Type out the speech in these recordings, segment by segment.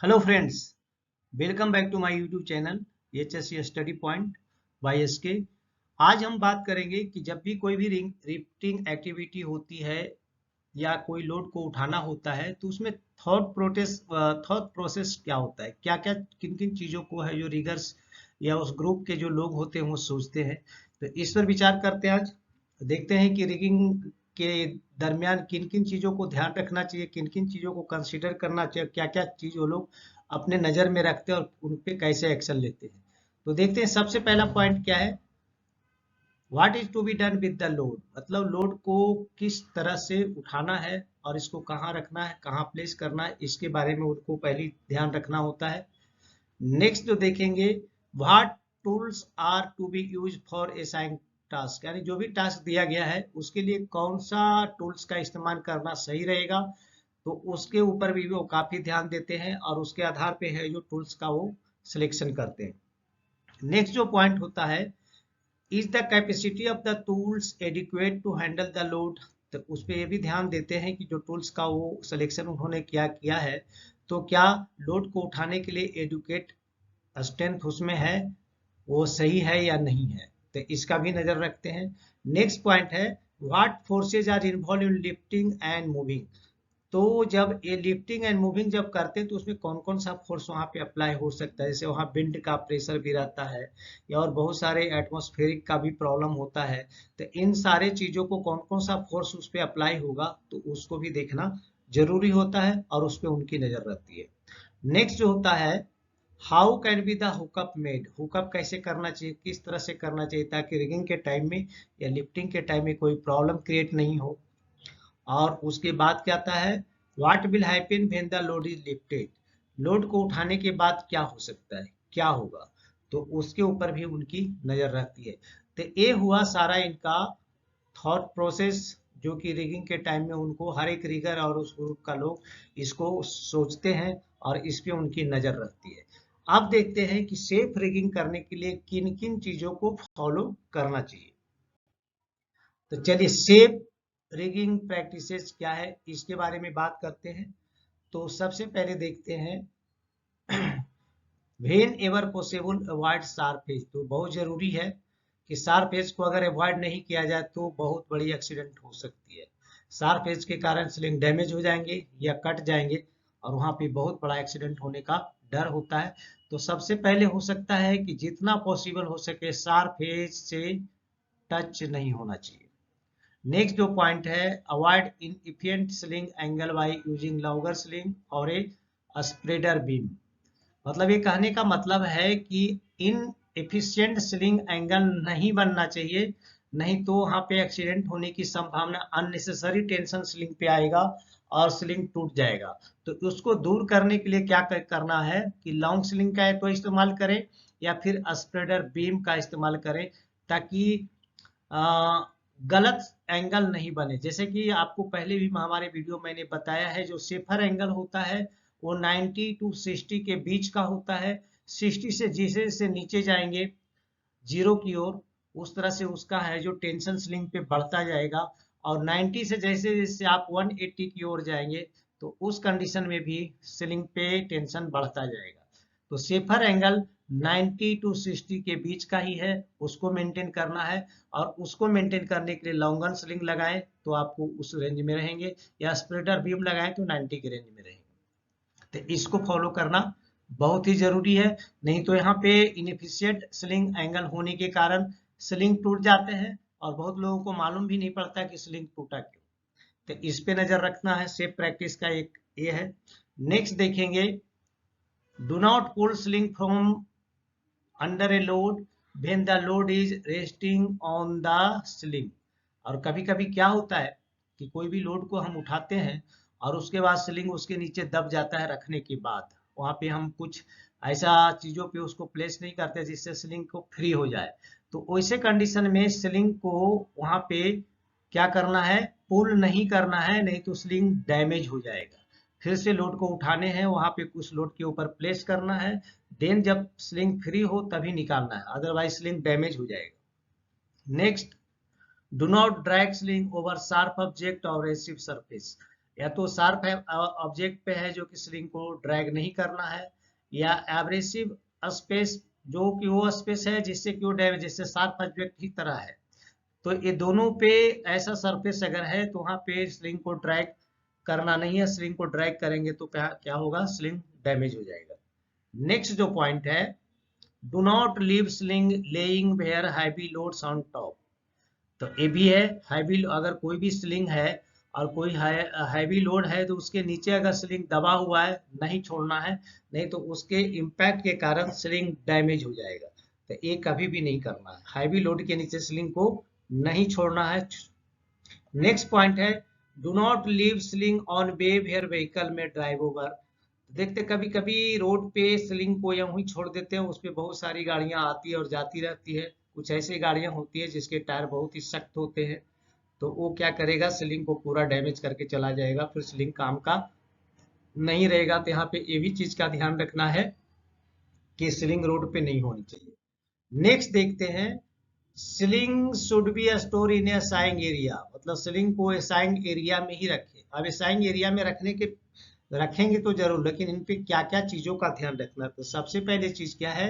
Hello friends, welcome back to my YouTube channel HSC study point by SK. आज हम बात करेंगे कि जब भी कोई भी लिफ्टिंग एक्टिविटी होती है या कोई लोड को उठाना होता है तो उसमें थॉट प्रोसेस क्या होता है, क्या क्या किन किन चीज़ों को है जो रिगर्स या उस ग्रुप के जो लोग होते हैं वो सोचते हैं। तो इस पर विचार करते हैं आज। देखते हैं कि रिगिंग के दरमियान किन किन चीज़ों को ध्यान रखना चाहिए, किन किन चीज़ों को कंसीडर करना चाहिए, क्या क्या चीज़ वो लोग अपने नज़र में रखते हैं और उन पे कैसे एक्शन लेते हैं। तो देखते हैं सबसे पहला पॉइंट क्या है। What is to be done with the load, मतलब लोड को किस तरह से उठाना है और इसको कहाँ रखना है, कहाँ प्लेस करना है, इसके बारे में उनको पहले ध्यान रखना होता है। नेक्स्ट जो देखेंगे, what tools are to be use for assign task, यानी जो भी टास्क दिया गया है उसके लिए कौन सा टूल्स का इस्तेमाल करना सही रहेगा, तो उसके ऊपर भी वो काफी ध्यान देते हैं और उसके आधार पे है जो टूल्स का वो सिलेक्शन करते हैं। नेक्स्ट जो पॉइंट होता है, is the capacity of the tools adequate to handle the load, तो उस पर ये भी ध्यान देते हैं कि जो टूल्स का वो सिलेक्शन उन्होंने क्या किया है तो क्या लोड को उठाने के लिए एडुकेट स्ट्रेंथ उसमें है, वो सही है या नहीं है, तो इसका भी नजर रखते हैं। नेक्स्ट पॉइंट है, what forces are involve in lifting and moving, तो जब ये लिफ्टिंग एंड मूविंग जब करते हैं तो उसमें कौन कौन सा फोर्स वहां पे अप्लाई हो सकता है, जैसे वहां विंड का प्रेशर भी रहता है या और बहुत सारे एटमॉस्फेरिक का भी प्रॉब्लम होता है। तो इन सारे चीजों को कौन कौन सा फोर्स उस पर अप्लाई होगा तो उसको भी देखना जरूरी होता है और उस पर उनकी नजर रहती है। नेक्स्ट जो होता है, how can be the hookup made, hookup कैसे करना चाहिए, किस तरह से करना चाहिए ताकि रिगिंग के टाइम में या लिफ्टिंग के टाइम में कोई प्रॉब्लम क्रिएट नहीं हो। और उसके बाद क्या आता है, what will happen when the load is lifted, load को उठाने के बाद क्या हो सकता है, क्या होगा, तो उसके ऊपर भी उनकी नजर रहती है। तो ये हुआ सारा इनका थॉट प्रोसेस जो कि रिगिंग के टाइम में उनको हर एक रिगर और उस ग्रुप का लोग इसको सोचते हैं और इस पे उनकी नजर रहती है। अब देखते हैं कि सेफ रिगिंग करने के लिए किन किन चीजों को फॉलो करना चाहिए। तो चलिए सेफ रिगिंग प्रैक्टिसेस क्या है इसके बारे में बात करते हैं। तो सबसे पहले देखते हैं, whenever possible avoid sharp edge, तो बहुत जरूरी है कि शार्प एज को अगर अवॉइड नहीं किया जाए तो बहुत बड़ी एक्सीडेंट हो सकती है। शार्प एज के कारण स्लिंग डैमेज हो जाएंगे या कट जाएंगे और वहां पे बहुत बड़ा एक्सीडेंट होने का डर होता है। तो सबसे पहले हो सकता है कि जितना पॉसिबल हो सके शार्प एज से टच नहीं होना चाहिए। नेक्स्ट जो पॉइंट है, avoid inefficient sling angle by using longer sling और ए स्प्रेडर बीम, मतलब ये कहने का मतलब है कि इन एफिशिएंट स्लिंग एंगल नहीं बनना चाहिए, नहीं तो वहां पे एक्सीडेंट होने की संभावना, अननेसेसरी टेंशन स्लिंग पे आएगा और स्लिंग टूट जाएगा। तो उसको दूर करने के लिए क्या करना है कि लॉन्ग स्लिंग का तो इस्तेमाल करें या फिर स्प्रेडर बीम का इस्तेमाल करें ताकि गलत एंगल नहीं बने। जैसे कि आपको पहले भी हमारे वीडियो मैंने बताया है, जो सेफर एंगल होता है वो 90 टू 60 के बीच का होता है। 60 से जैसे से नीचे जाएंगे जीरो की ओर, उस तरह से उसका है जो टेंशन स्लिंग पे बढ़ता जाएगा, और 90 से जैसे जैसे आप 180 की ओर जाएंगे तो उस कंडीशन में भी स्लिंग पे टेंशन बढ़ता जाएगा। तो सेफर एंगल 90 टू 60 के बीच का ही है, उसको मेंटेन करना है। और उसको मेंटेन करने के लिए लॉन्गन स्लिंग लगाएं तो आपको उस रेंज में रहेंगे, या स्प्रेडर बीम लगाएं तो 90 के रेंज में रहेंगे। तो इसको फॉलो करना बहुत ही जरूरी है, नहीं तो यहाँ पे इनएफिशिएंट स्लिंग एंगल होने के कारण स्लिंग टूट जाते हैं और बहुत लोगों को मालूम भी नहीं पड़ता कि स्लिंग टूटा क्यों। तो इस पे नजर रखना है, सेफ प्रैक्टिस का एक ये है। नेक्स्ट देखेंगे, do not pull sling from under a load when the load is resting on the sling. और कभी कभी क्या होता है कि कोई भी लोड को हम उठाते हैं और उसके बाद स्लिंग उसके नीचे दब जाता है, रखने के बाद वहां पे हम कुछ ऐसा चीजों पे उसको प्लेस नहीं करते जिससे स्लिंग को फ्री हो जाए। तो वैसे कंडीशन में स्लिंग को वहां पे क्या करना है, पुल नहीं करना है, नहीं तो स्लिंग डैमेज हो जाएगा। फिर से लोड को उठाने हैं, वहां पे कुछ लोड के ऊपर प्लेस करना है, देन जब स्लिंग फ्री हो तभी निकालना है, अदरवाइज स्लिंग डैमेज हो जाएगा। Next, do not drag sling over sharp object और एसिव सरफेस, या तो शार्प है ऑब्जेक्ट पे है जो कि स्लिंग को ड्रैग नहीं करना है, या एब्रेसिव स्पेस जो कि वो स्पेस है जिससे कि वो डैमेज, जैसे शार्प ऑब्जेक्ट की तरह है। तो ये दोनों पे ऐसा सरफेस अगर है तो वहां पे स्लिंग को ड्रैग करना नहीं है। स्लिंग को ड्रैग करेंगे तो क्या क्या होगा, स्लिंग डैमेज हो जाएगा। नेक्स्ट जो पॉइंट है, do not leave sling laying where heavy loads on top. तो ये भी है, हैवी अगर कोई भी स्लिंग है और कोई हैवी लोड है तो उसके नीचे अगर स्लिंग दबा हुआ है नहीं छोड़ना है, नहीं तो उसके इम्पैक्ट के कारण स्लिंग डैमेज हो जाएगा। तो ये कभी भी नहीं करना है, हैवी लोड के नीचे स्लिंग को नहीं छोड़ना है। नेक्स्ट पॉइंट है, do not leave sling on way where vehicle में ड्राइव ओवर। देखते कभी कभी रोड पे स्लिंग को यूं ही छोड़ देते हैं, उस पे बहुत सारी गाड़ियां आती है और जाती रहती है। कुछ ऐसी गाड़ियां होती है जिसके टायर बहुत ही सख्त होते हैं, तो वो क्या करेगा, स्लिंग को पूरा डैमेज करके चला जाएगा, फिर स्लिंग काम का नहीं रहेगा। तो यहाँ पे ये भी चीज का ध्यान रखना है कि स्लिंग रोड पे नहीं होनी चाहिए। नेक्स्ट देखते हैं, sling should be store in A assigned area, मतलब स्लिंग को असाइंड एरिया में ही रखें। अब असाइंड एरिया में रखेंगे तो जरूर, लेकिन इन पे क्या क्या चीजों का ध्यान रखना है। तो सबसे पहले चीज क्या है,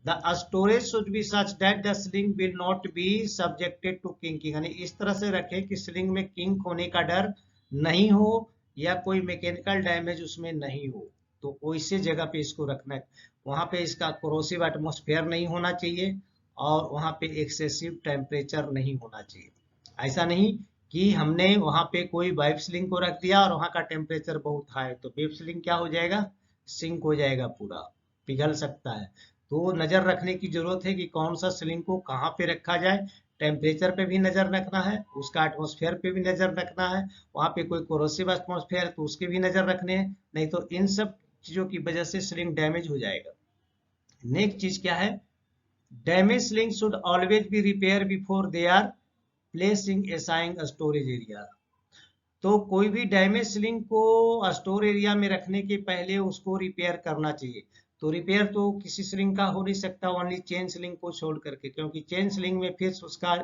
the storage should be such that the sling will not be subjected to kinking, यानी इस तरह से रखें कि स्लिंग में किंक होने का डर नहीं हो या कोई मैकेनिकल डैमेज उसमें नहीं हो। तो वैसे जगह पे इसको रखना है, वहां पे इसका कोरोसिव एटमॉस्फेयर नहीं होना चाहिए और वहां पे एक्सेसिव टेम्परेचर नहीं होना चाहिए। ऐसा नहीं कि हमने वहां पे कोई वेब स्लिंग को रख दिया और वहां का टेम्परेचर बहुत हाई, तो वेब स्लिंग क्या हो जाएगा, सिंक हो जाएगा, पूरा पिघल सकता है। तो नजर रखने की जरूरत है कि कौन सा स्लिंग को कहाँ पे रखा जाए। टेम्परेचर पे भी नजर रखना है, उसका एटमॉस्फेयर पे भी नजर रखना है, वहां पे कोई कोरोसिव एटमॉस्फेयर तो उसके भी नजर रखने हैं, नहीं तो इन सब चीजों की वजह से स्लिंग डैमेज हो जाएगा। नेक्स्ट चीज क्या है, damage sling should always be repair before they are placing assigning storage area. तो कोई भी डैमेज स्लिंग को स्टोर एरिया में रखने के पहले उसको रिपेयर करना चाहिए। तो रिपेयर तो किसी स्लिंग का हो नहीं सकता ओनली चेन स्लिंग को छोड़ करके, क्योंकि चेन स्लिंग में फिर उसका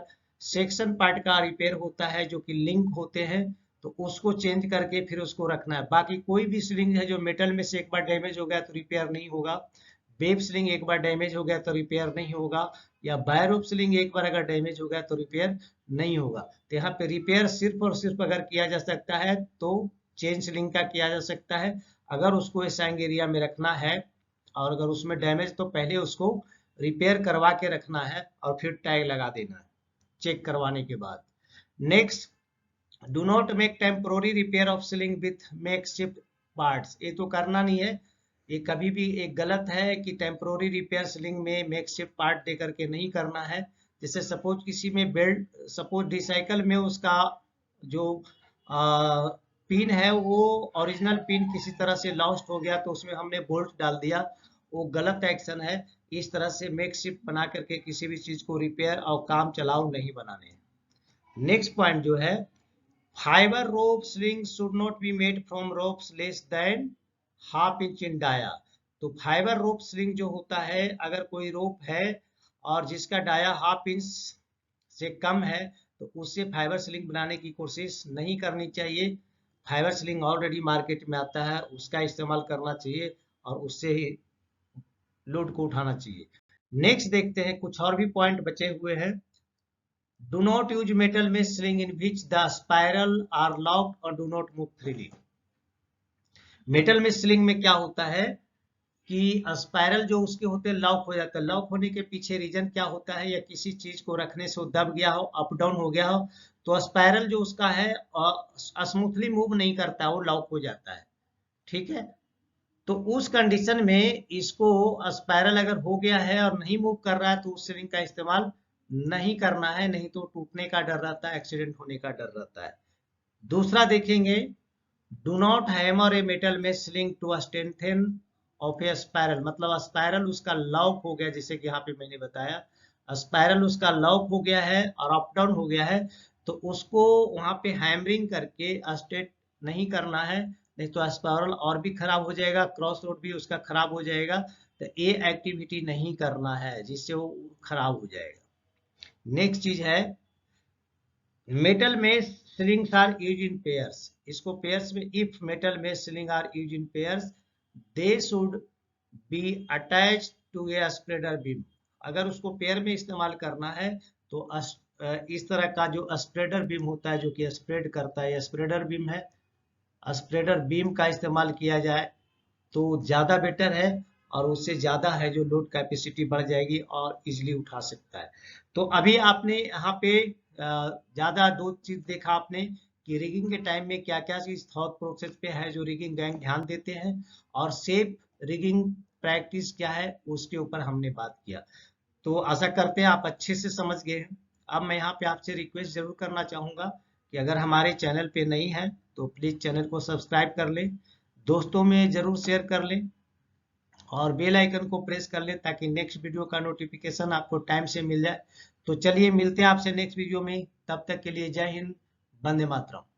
सेक्शन पार्ट का रिपेयर होता है जो कि लिंक होते हैं, तो उसको चेंज करके फिर उसको रखना है। बाकी कोई भी स्लिंग है जो मेटल में से एक बार डैमेज हो गया तो रिपेयर नहीं होगा, वेब स्लिंग एक बार डैमेज हो गया तो रिपेयर नहीं होगा, या बायर ऑफ स्लिंग एक बार अगर डैमेज हो गया तो रिपेयर नहीं होगा। तो यहाँ पे रिपेयर सिर्फ और सिर्फ अगर किया जा सकता है तो चेन स्लिंग का किया जा सकता है, अगर उसको असाइंड एरिया में रखना है। और अगर उसमें डैमेज तो पहले उसको रिपेयर करवा के रखना है और फिर टैग लगा देना है चेक करवाने के बाद। Next, do not make temporary repair of sling with makeshift parts. ये तो करना नहीं है, ये कभी भी एक गलत है कि टेम्पोररी रिपेयर स्लिंग में मेकशिफ्ट पार्ट दे करके नहीं करना है। जैसे सपोज किसी में बेल्ट, सपोज रिसाइकल में उसका जो पिन है वो ओरिजिनल पिन किसी तरह से लॉस्ट हो गया तो उसमें हमने बोल्ट डाल दिया, वो गलत एक्शन है। इस तरह से मेकशिफ्ट बना करके किसी भी चीज को रिपेयर और काम चलाऊ नहीं बनाने। नेक्स्ट पॉइंट जो है, fibre rope sling should not be made from ropes less than half inch in dia. तो फाइबर रोप स्लिंग जो होता है, अगर कोई रोप है और जिसका डाया हाफ इंच से कम है तो उससे फाइबर स्लिंग बनाने की कोशिश नहीं करनी चाहिए। फाइबर स्लिंग ऑलरेडी मार्केट में आता है, उसका इस्तेमाल करना चाहिए और उससे ही लोड को उठाना चाहिए। नेक्स्ट देखते हैं, कुछ और भी पॉइंट बचे हुए हैं। डू नॉट यूज मेटल में sling in which the spiral are locked और do not move freely. Metal में स्लिंग में क्या होता है कि स्पाइरल जो उसके होते हैं लॉक हो जाता है। लॉक होने के पीछे रीजन क्या होता है, या किसी चीज को रखने से वो दब गया हो, अप डाउन हो गया हो, तो स्पाइरल जो उसका है स्मूथली मूव नहीं करता, वो लॉक हो जाता है। ठीक है, तो उस कंडीशन में इसको स्पाइरल अगर हो गया है और नहीं मूव कर रहा है तो उस स्लिंग का इस्तेमाल नहीं करना है, नहीं तो टूटने का डर रहता है, एक्सीडेंट होने का डर रहता है। दूसरा देखेंगे, do not hammer a metal में sling to strengthen off a spiral, मतलब स्पाइरल उसका लॉक हो गया, जैसे कि यहाँ पे मैंने बताया स्पाइरल उसका लॉक हो गया है और अप डाउन हो गया है, तो उसको वहां पे हैमरिंग करके स्ट्रेट नहीं करना है, नहीं तो स्पाइरल और भी खराब हो जाएगा, क्रॉस रोड भी उसका खराब हो जाएगा। तो ये एक्टिविटी नहीं करना है जिससे वो खराब हो जाएगा। नेक्स्ट चीज है, मेटल में slings are used in pairs, इसको pairs में, if metal में sling are used in pairs, they should be attached to a spreader beam। अगर उसको पेयर में इस्तेमाल करना है तो इस तरह का जो स्प्रेडर बीम होता है जो कि स्प्रेड करता है, स्प्रेडर बीम है, स्प्रेडर बीम का इस्तेमाल किया जाए तो ज़्यादा बेटर है, और उससे ज़्यादा है जो लोड कैपेसिटी बढ़ जाएगी और इजीली उठा सकता है। तो अभी आपने यहाँ पे ज़्यादा दो चीज़ देखा आपने कि रिगिंग के टाइम में क्या क्या चीज़ थॉट प्रोसेस पे है जो रिगिंग गैंग ध्यान देते हैं, और सेफ रिगिंग प्रैक्टिस क्या है उसके ऊपर हमने बात किया। तो आशा करते हैं आप अच्छे से समझ गए हैं। अब मैं यहाँ पे आपसे रिक्वेस्ट जरूर करना चाहूँगा कि अगर हमारे चैनल पे नहीं है तो प्लीज़ चैनल को सब्सक्राइब कर लें, दोस्तों में ज़रूर शेयर कर लें और बेल आइकन को प्रेस कर लें ताकि नेक्स्ट वीडियो का नोटिफिकेशन आपको टाइम से मिल जाए। तो चलिए मिलते हैं आपसे नेक्स्ट वीडियो में, तब तक के लिए जय हिंद, वंदे मातरम।